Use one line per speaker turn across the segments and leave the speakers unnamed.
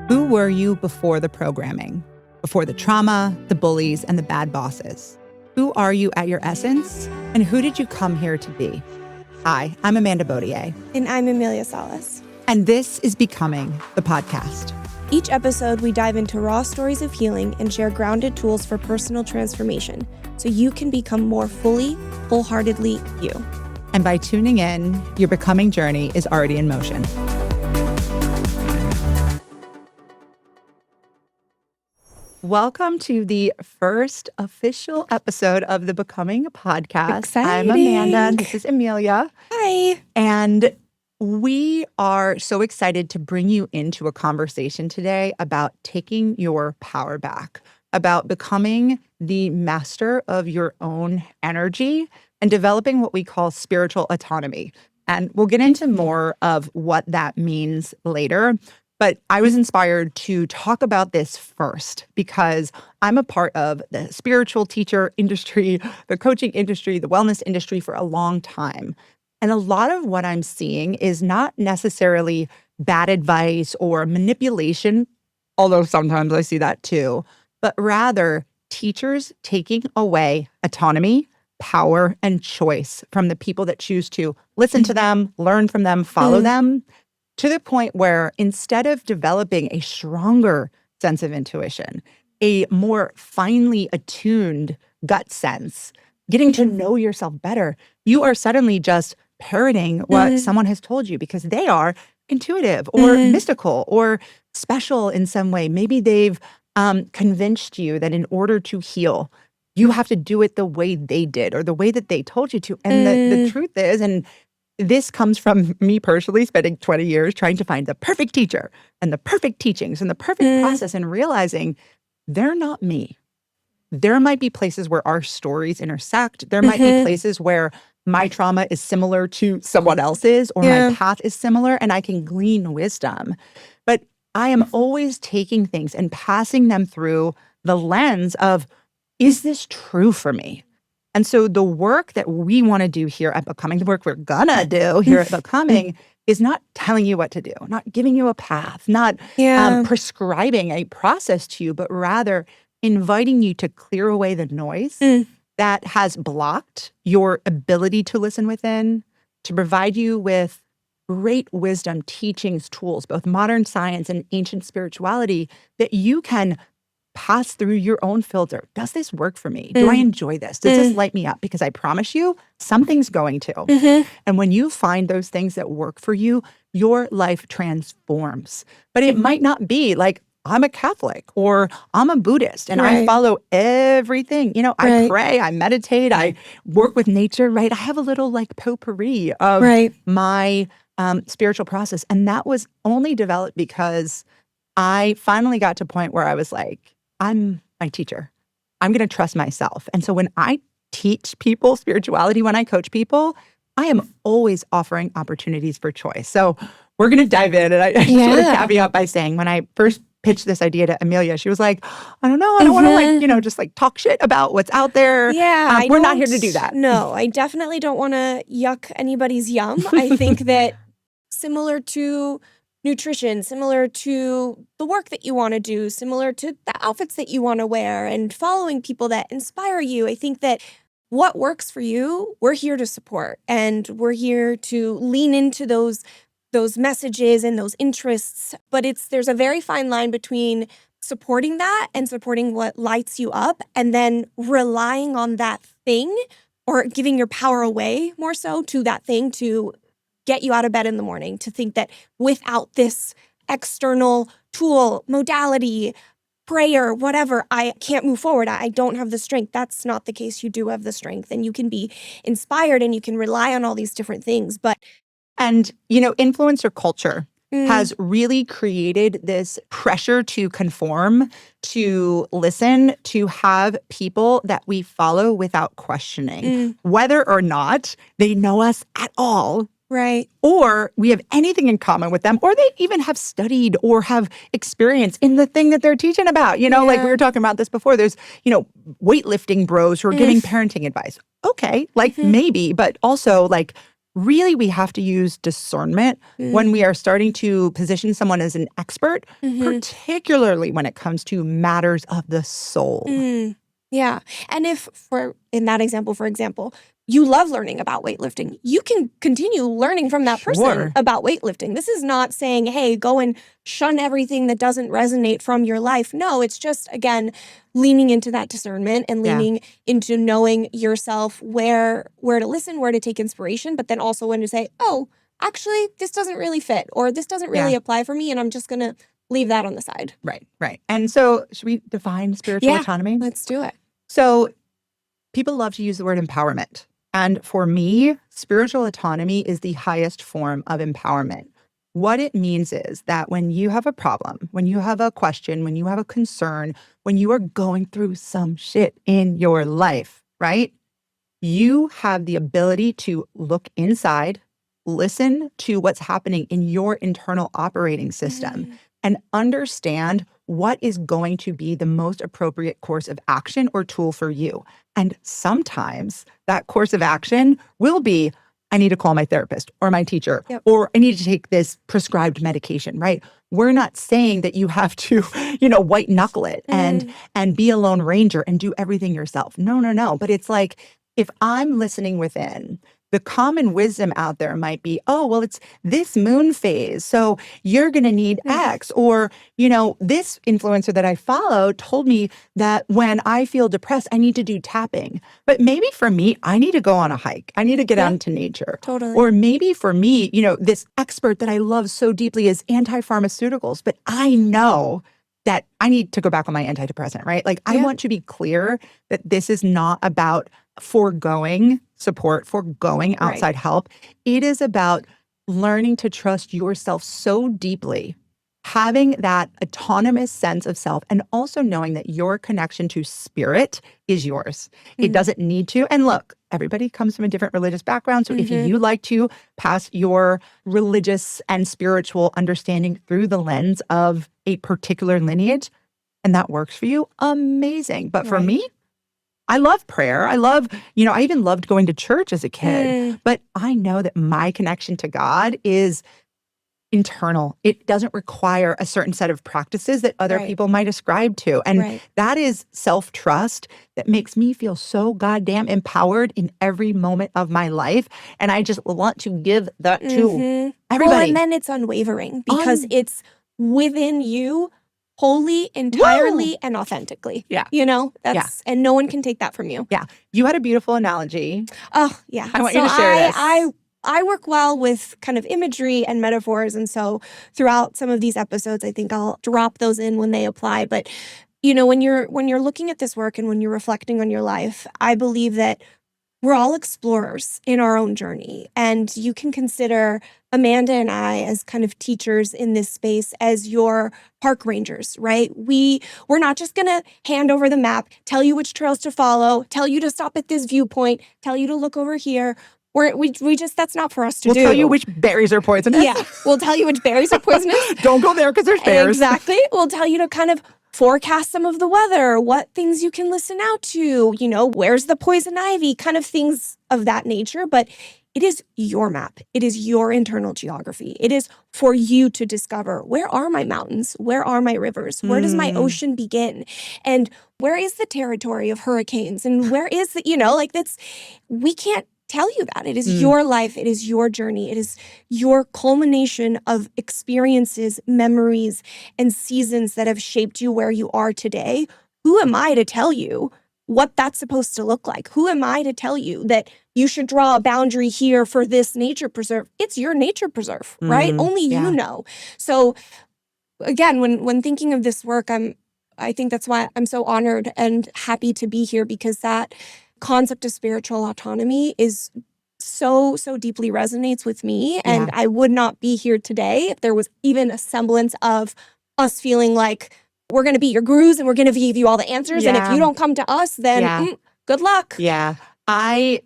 Who were you before the programming? Before the trauma, the bullies, and the bad bosses? Who are you at your essence? And who did you come here to be? Hi, I'm Amanda Baudier.
And I'm Emilia Salas.
And this is Becoming, the podcast.
Each episode, we dive into raw stories of healing and share grounded tools for personal transformation so you can become more fully, wholeheartedly you.
And by tuning in, your becoming journey is already in motion. Welcome to the first official episode of the Becoming podcast.
Exciting.
I'm Amanda. This is Emilia.
Hi.
And we are so excited to bring you into a conversation today about taking your power back, about becoming the master of your own energy and developing what we call spiritual autonomy. And we'll get into more of what that means later. But I was inspired to talk about this first because I'm a part of the spiritual teacher industry, the coaching industry, the wellness industry for a long time. And a lot of what I'm seeing is not necessarily bad advice or manipulation, although sometimes I see that too, but rather teachers taking away autonomy, power, and choice from the people that choose to listen to them, learn from them, follow them, to the point where instead of developing a stronger sense of intuition, a more finely attuned gut sense, getting to know yourself better, you are suddenly just parroting what someone has told you because they are intuitive or mystical or special in some way. Maybe they've convinced you that in order to heal, you have to do it the way they did or the way that they told you to. And the truth is, and this comes from me personally spending 20 years trying to find the perfect teacher and the perfect teachings and the perfect process and realizing they're not me. There might be places where our stories intersect. There might be places where my trauma is similar to someone else's or my path is similar and I can glean wisdom. But I am always taking things and passing them through the lens of, is this true for me? And so the work that we want to do here at Becoming, the work we're gonna do here at Becoming is not telling you what to do, not giving you a path, not prescribing a process to you, but rather inviting you to clear away the noise that has blocked your ability to listen within, to provide you with great wisdom, teachings, tools, both modern science and ancient spirituality, that you can pass through your own filter. Does this work for me? Do I enjoy this? Does this light me up? Because I promise you, something's going to. And when you find those things that work for you, your life transforms. But it might not be like, I'm a Catholic or I'm a Buddhist and I follow everything. You know, I pray, I meditate, I work with nature, right? I have a little like potpourri of my spiritual process. And that was only developed because I finally got to a point where I was like, I'm my teacher. I'm going to trust myself. And so when I teach people spirituality, when I coach people, I am always offering opportunities for choice. So we're going to dive in. And I sort of caveat by saying when I first pitched this idea to Emilia, she was like, I don't know. I don't want to just talk shit about what's out there.
Yeah.
We're not here to do that.
No, I definitely don't want to yuck anybody's yum. I think that similar to nutrition, similar to the work that you want to do, similar to the outfits that you want to wear and following people that inspire you. I think that what works for you, we're here to support and we're here to lean into those messages and those interests. But there's a very fine line between supporting that and supporting what lights you up and then relying on that thing or giving your power away more so to that thing to get you out of bed in the morning, to think that without this external tool, modality, prayer, whatever, I can't move forward. I don't have the strength. That's not the case. You do have the strength and you can be inspired and you can rely on all these different things.
And, influencer culture has really created this pressure to conform, to listen, to have people that we follow without questioning, whether or not they know us at all.
Right.
Or we have anything in common with them, or they even have studied or have experience in the thing that they're teaching about. Like we were talking about this before, there's, weightlifting bros who are giving parenting advice. Okay, maybe, but also really we have to use discernment when we are starting to position someone as an expert, particularly when it comes to matters of the soul.
Yeah. And if in that example, for example, you love learning about weightlifting, you can continue learning from that person about weightlifting. This is not saying, hey, go and shun everything that doesn't resonate from your life. No, it's just, again, leaning into that discernment and leaning into knowing yourself where to listen, where to take inspiration, but then also when to say, oh, actually, this doesn't really fit, or this doesn't really apply for me, and I'm just going to leave that on the side.
Right. And so should we define spiritual autonomy?
Let's do it.
So people love to use the word empowerment. And for me, spiritual autonomy is the highest form of empowerment. What it means is that when you have a problem, when you have a question, when you have a concern, when you are going through some shit in your life, right? You have the ability to look inside, listen to what's happening in your internal operating system, and understand what is going to be the most appropriate course of action or tool for you. And sometimes that course of action will be, I need to call my therapist or my teacher, or I need to take this prescribed medication, right? We're not saying that you have to, white knuckle it and be a lone ranger and do everything yourself. No. But it's like, if I'm listening within, the common wisdom out there might be, oh, well, it's this moon phase, so you're going to need X. Or, this influencer that I follow told me that when I feel depressed, I need to do tapping. But maybe for me, I need to go on a hike. I need to get out into nature.
Totally.
Or maybe for me, this expert that I love so deeply is anti-pharmaceuticals, but I know that I need to go back on my antidepressant, right? Like, I want to be clear that this is not about foregoing support, foregoing outside help. It is about learning to trust yourself so deeply, having that autonomous sense of self, and also knowing that your connection to spirit is yours. It doesn't need to. And look, everybody comes from a different religious background. So if you like to pass your religious and spiritual understanding through the lens of a particular lineage, and that works for you, amazing. But for me, I love prayer. I even loved going to church as a kid. But I know that my connection to God is internal. It doesn't require a certain set of practices that other people might ascribe to. And that is self-trust that makes me feel so goddamn empowered in every moment of my life. And I just want to give that to everybody.
Well, and then it's unwavering because it's within you, wholly, entirely, and authentically.
Yeah.
And no one can take that from you.
Yeah. You had a beautiful analogy.
Oh, yeah.
I want you to share this.
I work well with kind of imagery and metaphors. And so throughout some of these episodes, I think I'll drop those in when they apply. But, when you're looking at this work and when you're reflecting on your life, I believe that we're all explorers in our own journey. And you can consider Amanda and I as kind of teachers in this space as your park rangers, right? We're not just going to hand over the map, tell you which trails to follow, tell you to stop at this viewpoint, tell you to look over here. That's not for us to do.
We'll tell you which berries are poisonous.
Yeah, we'll tell you which berries are poisonous.
Don't go there because there's bears.
Exactly. We'll tell you to kind of forecast some of the weather, what things you can listen out to, where's the poison ivy, kind of things of that nature. But it is your map. It is your internal geography. It is for you to discover, where are my mountains? Where are my rivers? Where does my ocean begin? And where is the territory of hurricanes? And where is we can't tell you that. It is your life. It is your journey. It is your culmination of experiences, memories, and seasons that have shaped you where you are today. Who am I to tell you what that's supposed to look like? Who am I to tell you that you should draw a boundary here for this nature preserve? It's your nature preserve, right? Only you know. So again, when thinking of this work, I think that's why I'm so honored and happy to be here, because that concept of spiritual autonomy is so deeply resonates with me. And I would not be here today if there was even a semblance of us feeling like we're going to be your gurus and we're going to give you all the answers. And if you don't come to us, then good luck.
Yeah. I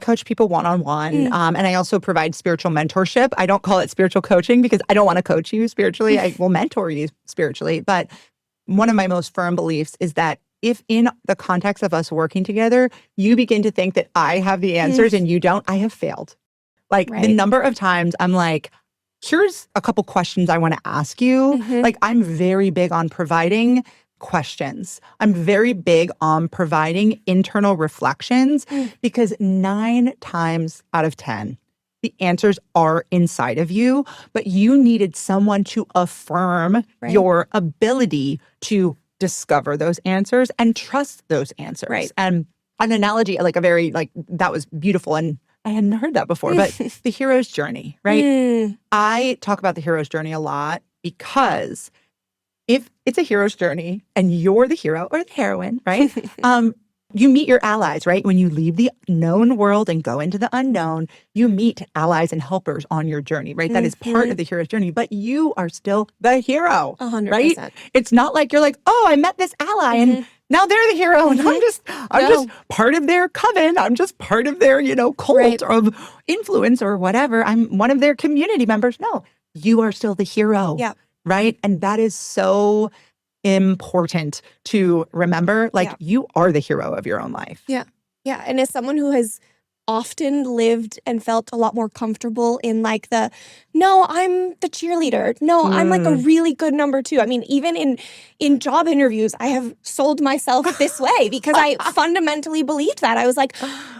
coach people one-on-one, and I also provide spiritual mentorship. I don't call it spiritual coaching because I don't want to coach you spiritually. I will mentor you spiritually. But one of my most firm beliefs is that if in the context of us working together, you begin to think that I have the answers and you don't, I have failed. Like the
Right.
number of times I'm like, here's a couple questions I want to ask you. Like I'm very big on providing questions. I'm very big on providing internal reflections because 9 times out of 10, the answers are inside of you, but you needed someone to affirm
Right.
your ability to discover those answers and trust those answers.
Right.
And an analogy, like a very, like, that was beautiful. And I hadn't heard that before, but the hero's journey, right? I talk about the hero's journey a lot because if it's a hero's journey and you're the hero or the heroine, right? You meet your allies, right? When you leave the known world and go into the unknown, you meet allies and helpers on your journey, right? That is part of the hero's journey, but you are still the hero,
100%.
right? It's not like you're like, oh, I met this ally and now they're the hero and I'm just part of their coven. I'm just part of their, cult of influence or whatever. I'm one of their community members. No, you are still the hero.
Yeah.
Right? And that is so important to remember. Like you are the hero of your own life.
Yeah. Yeah. And as someone who has often lived and felt a lot more comfortable in like no, I'm the cheerleader. No, I'm like a really good number 2. I mean, even in job interviews, I have sold myself this way because I fundamentally believed that. I was like,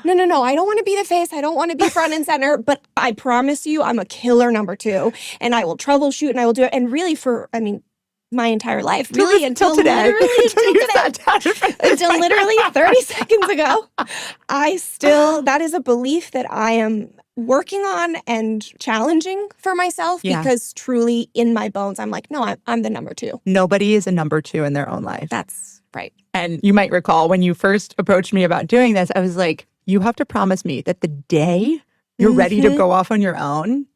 no, I don't want to be the face. I don't want to be front and center, but I promise you I'm a killer number 2 and I will troubleshoot and I will do it. And really my entire life, really until
today.
Until literally 30 seconds ago, that is a belief that I am working on and challenging for myself because truly in my bones, I'm like, no, I'm the number 2.
Nobody is a number 2 in their own life.
That's right.
And you might recall when you first approached me about doing this, I was like, you have to promise me that the day you're ready to go off on your own,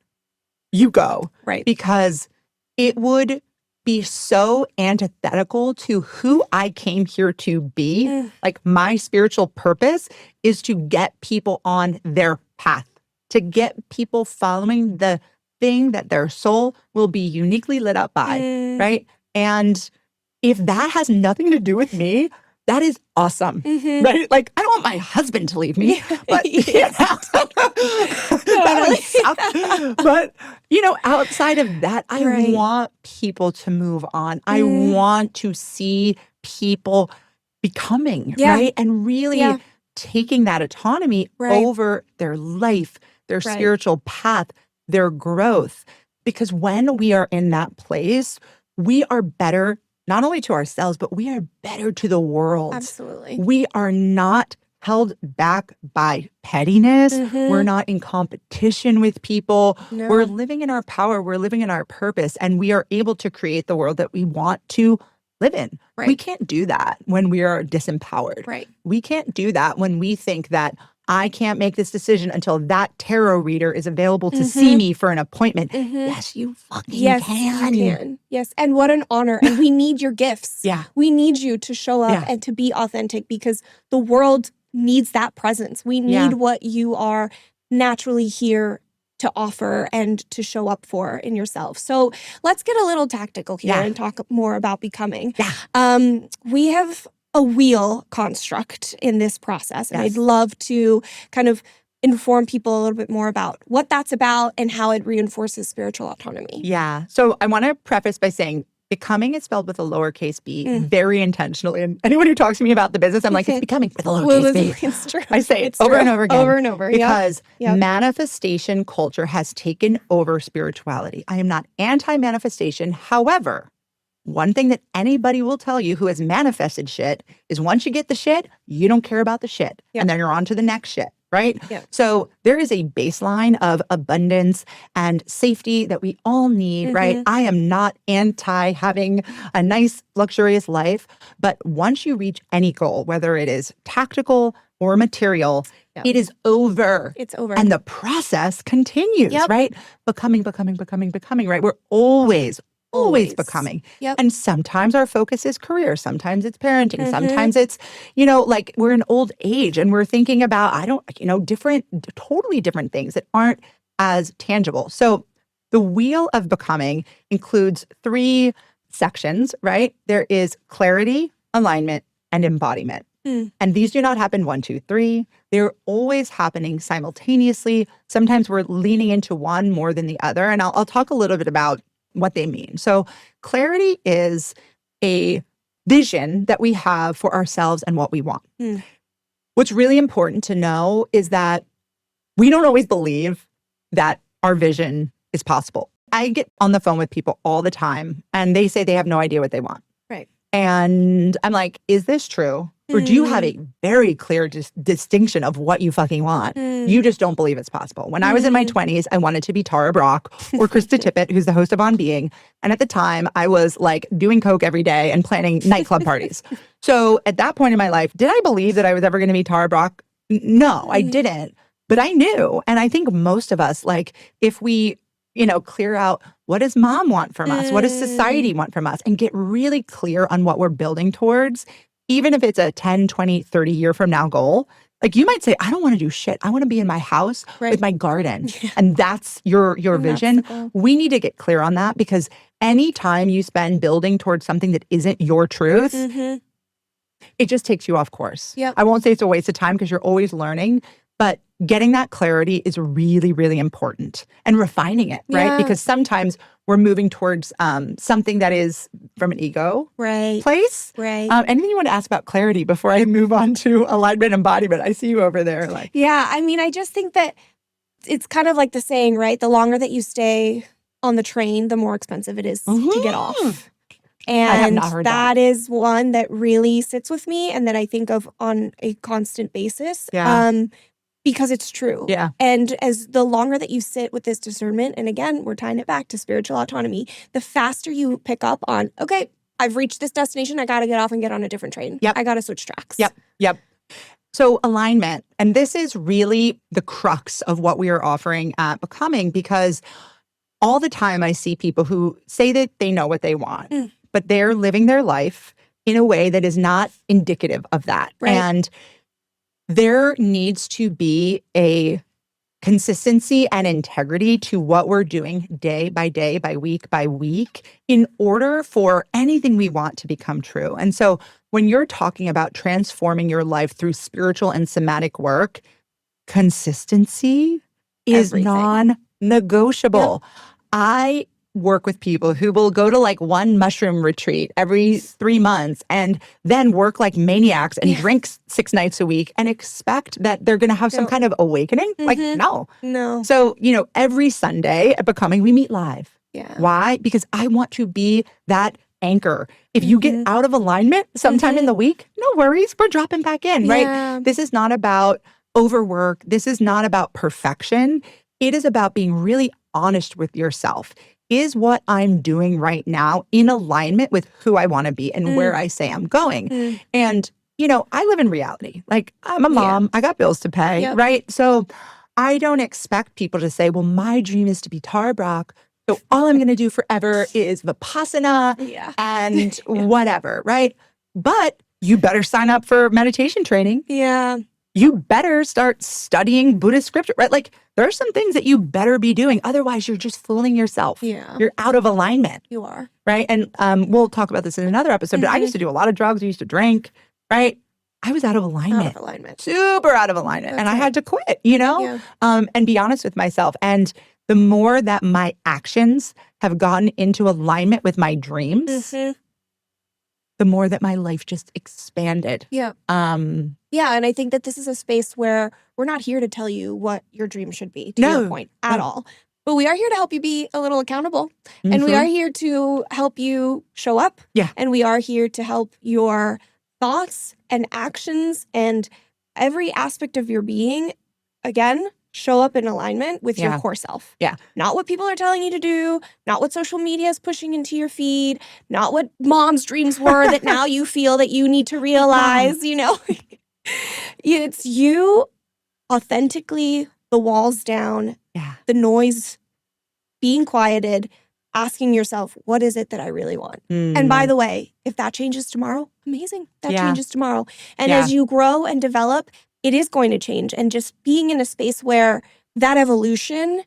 you go.
Right.
Because it would be so antithetical to who I came here to be. Like my spiritual purpose is to get people on their path, to get people following the thing that their soul will be uniquely lit up by, right? And if that has nothing to do with me, that is awesome, right? Like, I don't want my husband to leave me, but that would suck. But, outside of that, I want people to move on. I want to see people becoming, right? And really taking that autonomy over their life, their spiritual path, their growth. Because when we are in that place, we are better not only to ourselves, but we are better to the world.
Absolutely.
We are not held back by pettiness. We're not in competition with people.
No.
We're living in our power. We're living in our purpose. And we are able to create the world that we want to live in.
Right.
We can't do that when we are disempowered.
Right.
We can't do that when we think that I can't make this decision until that tarot reader is available to see me for an appointment. Yes, you fucking can.
You can. Yes, and what an honor. And we need your gifts.
Yeah.
We need you to show up and to be authentic because the world needs that presence. We need what you are naturally here to offer and to show up for in yourself. So let's get a little tactical here and talk more about becoming.
Yeah.
We have a wheel construct in this process. And I'd love to kind of inform people a little bit more about what that's about and how it reinforces spiritual autonomy.
Yeah. So I want to preface by saying becoming is spelled with a lowercase b very intentionally. And anyone who talks to me about the business, I'm like, it's becoming with a lowercase b.
It's true.
I say it over and over again.
Over and over.
Because manifestation culture has taken over spirituality. I am not anti-manifestation. However, one thing that anybody will tell you who has manifested shit is once you get the shit, you don't care about the shit. And then you're on to the next shit, right? So there is a baseline of abundance and safety that we all need, right? I am not anti having a nice, luxurious life. But once you reach any goal, whether it is tactical or material, it is over.
It's over.
And the process continues, right? Becoming, right? We're always becoming. And sometimes our focus is career. Sometimes it's parenting. Sometimes it's, like we're in old age and we're thinking about, totally different things that aren't as tangible. So the wheel of becoming includes 3 sections, right? There is clarity, alignment, and embodiment. And these do not happen 1, 2, 3. They're always happening simultaneously. Sometimes we're leaning into one more than the other. And I'll talk a little bit about what they mean. So clarity is a vision that we have for ourselves and what we want. What's really important to know is that we don't always believe that our vision is possible. I get on the phone with people all the time and they say they have no idea what they want.
Right.
And I'm like, is this true? Or do you have a very clear distinction of what you fucking want? You just don't believe it's possible. When I was in my 20s, I wanted to be Tara Brach or Krista Tippett, who's the host of On Being. And at the time, I was like doing coke every day and planning nightclub parties. So at that point in my life, did I believe that I was ever going to be Tara Brach? No, I didn't. But I knew. And I think most of us, like, if we, clear out what does mom want from us? What does society want from us? And get really clear on what we're building towards, even if it's a 10, 20, 30 year from now goal. Like you might say, I don't want to do shit. I want to be in my house with my garden. And that's your vision. We need to get clear on that, because anytime you spend building towards something that isn't your truth, it just takes you off course. I won't say it's a waste of time because you're always learning, but getting that clarity is really, really important, and refining it, right? Because sometimes we're moving towards something that is from an ego place. Anything you want to ask about clarity before I move on to alignment embodiment? I see you over there. Like,
I mean, I just think that it's kind of like the saying, right? The longer that you stay on the train, the more expensive it is to get off. And
I have not heard
that is one that really sits with me and that I think of on a constant basis. Because it's true. And as the longer that you sit with this discernment, and again, we're tying it back to spiritual autonomy, the faster you pick up on, okay, I've reached this destination, I got to get off and get on a different train. I got to switch tracks.
So alignment, and this is really the crux of what we are offering at Becoming, because all the time I see people who say that they know what they want, but they're living their life in a way that is not indicative of that. And there needs to be a consistency and integrity to what we're doing day by week in order for anything we want to become true. And so when you're talking about transforming your life through spiritual and somatic work, consistency is non-negotiable. I work with people who will go to like one mushroom retreat every 3 months and then work like maniacs and drink 6 nights a week and expect that they're going to have some kind of awakening. Like, no. So, every Sunday at Becoming, we meet live. Why? Because I want to be that anchor. If you get out of alignment sometime in the week, no worries. We're dropping back in, right? This is not about overwork. This is not about perfection. It is about being really honest with yourself. Is what I'm doing right now in alignment with who I want to be and where I say I'm going? And, I live in reality. Like, I'm a mom. I got bills to pay, right? So I don't expect people to say, well, my dream is to be Tara Brach, so all I'm going to do forever is Vipassana and whatever, right? But you better sign up for meditation training. You better start studying Buddhist scripture, right? Like, there are some things that you better be doing. Otherwise, you're just fooling yourself. You're out of alignment.
You are.
Right? And we'll talk about this in another episode, but I used to do a lot of drugs. I used to drink, right? I was out of alignment. Super out of alignment. And I had to quit, and be honest with myself. And the more that my actions have gotten into alignment with my dreams, the more that my life just expanded.
And I think that this is a space where we're not here to tell you what your dream should be, to your point, at all. But we are here to help you be a little accountable. And we are here to help you show up. And we are here to help your thoughts and actions and every aspect of your being, again, show up in alignment with your core self. Not what people are telling you to do, not what social media is pushing into your feed, not what mom's dreams were that now you feel that you need to realize, It's you authentically, the walls down, the noise being quieted, asking yourself, what is it that I really want? And by the way, if that changes tomorrow, amazing. That changes tomorrow. And as you grow and develop, it is going to change. And just being in a space where that evolution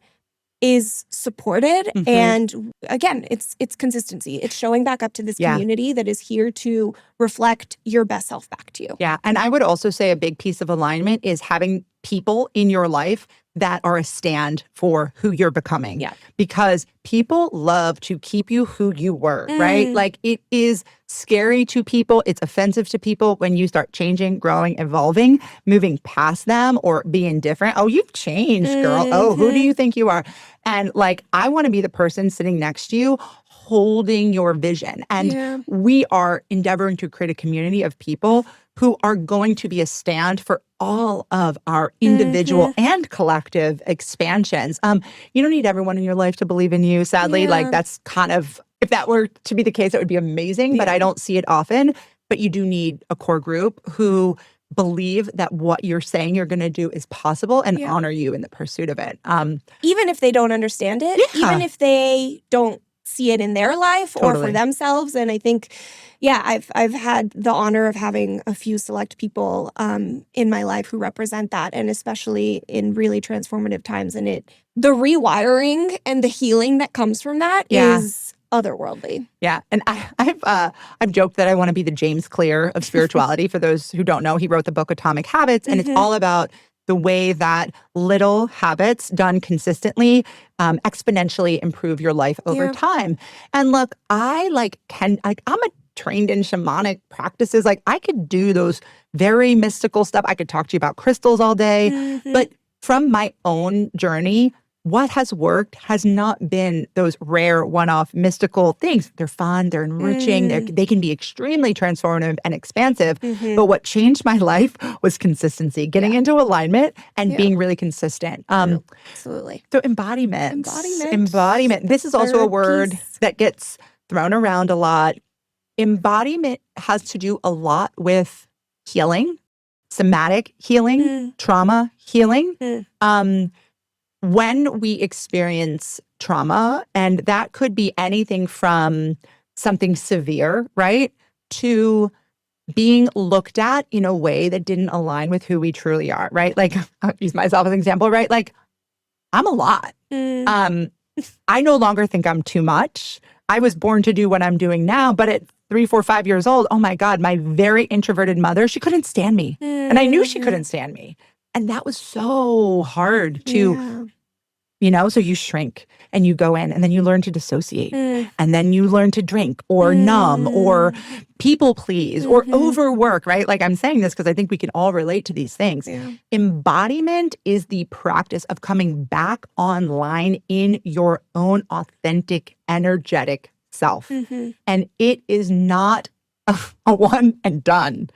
is supported. And again, it's consistency. It's showing back up to this community that is here to reflect your best self back to you.
Yeah. And I would also say a big piece of alignment is having people in your life that are a stand for who you're becoming.
Yeah.
Because people love to keep you who you were, right? Like, it is scary to people. It's offensive to people when you start changing, growing, evolving, moving past them or being different. Oh, you've changed, girl. Oh, who do you think you are? And like, I want to be the person sitting next to you holding your vision. And we are endeavoring to create a community of people who are going to be a stand for all of our individual and collective expansions. You don't need everyone in your life to believe in you, sadly. Like, that's kind of, if that were to be the case, that would be amazing, but I don't see it often. But you do need a core group who believe that what you're saying you're going to do is possible and honor you in the pursuit of it.
Even if they don't understand it, even if they don't see it in their life or for themselves. And I think, I've had the honor of having a few select people in my life who represent that, and especially in really transformative times. And the rewiring and the healing that comes from that is otherworldly.
Yeah. And I've joked that I want to be the James Clear of spirituality. For those who don't know, he wrote the book Atomic Habits, and it's all about the way that little habits done consistently exponentially improve your life over time. And look, I'm trained in shamanic practices. Like, I could do those very mystical stuff. I could talk to you about crystals all day. But from my own journey, what has worked has not been those rare one-off mystical things. They're fun, they're enriching, they can be extremely transformative and expansive. But what changed my life was consistency, getting into alignment and being really consistent.
Absolutely.
So embodiment. This is also a word that gets thrown around a lot. Embodiment has to do a lot with healing, somatic healing, trauma healing. When we experience trauma, and that could be anything from something severe, right, to being looked at in a way that didn't align with who we truly are, right? Like, I'll use myself as an example, right? Like, I'm a lot. I no longer think I'm too much. I was born to do what I'm doing now, but at 3, 4, 5 years old, oh my God, my very introverted mother, she couldn't stand me. And I knew she couldn't stand me. And that was so hard to, so you shrink and you go in and then you learn to dissociate and then you learn to drink or numb or people please or overwork, right? Like, I'm saying this because I think we can all relate to these things. Embodiment is the practice of coming back online in your own authentic, energetic self. And it is not a one and done.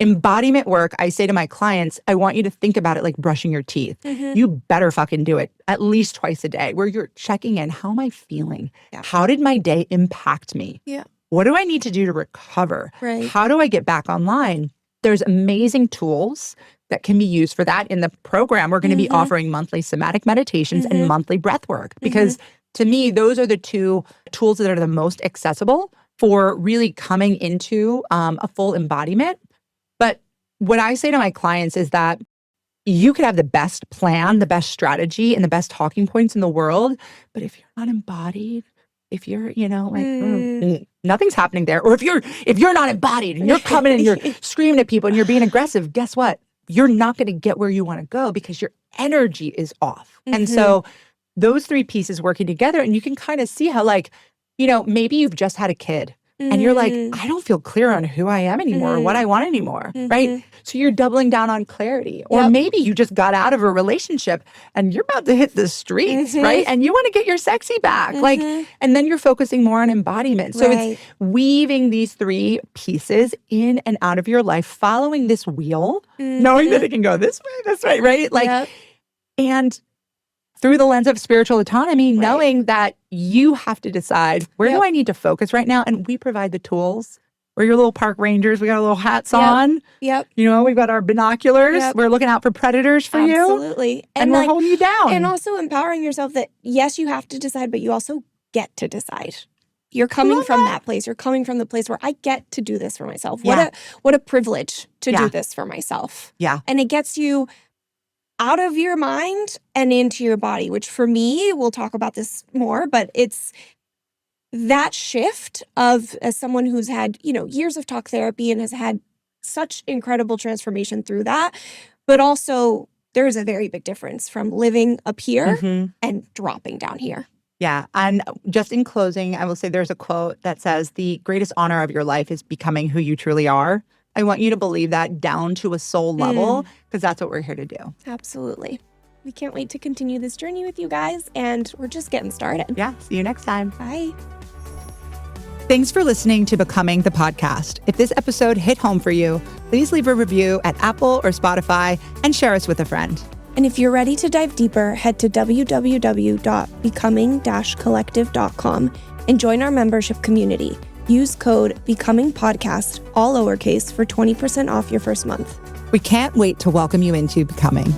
Embodiment work, I say to my clients, I want you to think about it like brushing your teeth. You better fucking do it at least twice a day, where you're checking in. How am I feeling? How did my day impact me? What do I need to do to recover? How do I get back online? There's amazing tools that can be used for that. In the program, we're going to be offering monthly somatic meditations and monthly breath work, because to me, those are the two tools that are the most accessible for really coming into a full embodiment. But what I say to my clients is that you could have the best plan, the best strategy, and the best talking points in the world, but if you're not embodied, if you're, nothing's happening there. Or if you're not embodied and you're coming and you're screaming at people and you're being aggressive, guess what? You're not going to get where you want to go because your energy is off. And so those three pieces working together, and you can kind of see how, like, maybe you've just had a kid. And you're like, I don't feel clear on who I am anymore or what I want anymore, right? So you're doubling down on clarity. Or maybe you just got out of a relationship and you're about to hit the streets, right? And you want to get your sexy back. Like, and then you're focusing more on embodiment. So it's weaving these three pieces in and out of your life, following this wheel, knowing that it can go this way, right? Like, and through the lens of spiritual autonomy, knowing that you have to decide, where do I need to focus right now? And we provide the tools. We're your little park rangers. We got our little hats on. We've got our binoculars. We're looking out for predators for you.
Absolutely.
And we're holding you down.
And also empowering yourself that, yes, you have to decide, but you also get to decide. You're coming from that place. You're coming from the place where I get to do this for myself. What a privilege to do this for myself. And it gets you out of your mind and into your body, which for me, we'll talk about this more, but it's that shift of, as someone who's had, years of talk therapy and has had such incredible transformation through that, but also there is a very big difference from living up here and dropping down here.
Yeah. And just in closing, I will say there's a quote that says, the greatest honor of your life is becoming who you truly are. I want you to believe that down to a soul level, because that's what we're here to do.
Absolutely. We can't wait to continue this journey with you guys, and we're just getting started.
Yeah. See you next time.
Bye.
Thanks for listening to Becoming the Podcast. If this episode hit home for you, please leave a review at Apple or Spotify and share us with a friend.
And if you're ready to dive deeper, head to www.becoming-collective.com and join our membership community. Use code BECOMINGPODCAST, all lowercase, for 20% off your first month.
We can't wait to welcome you into Becoming.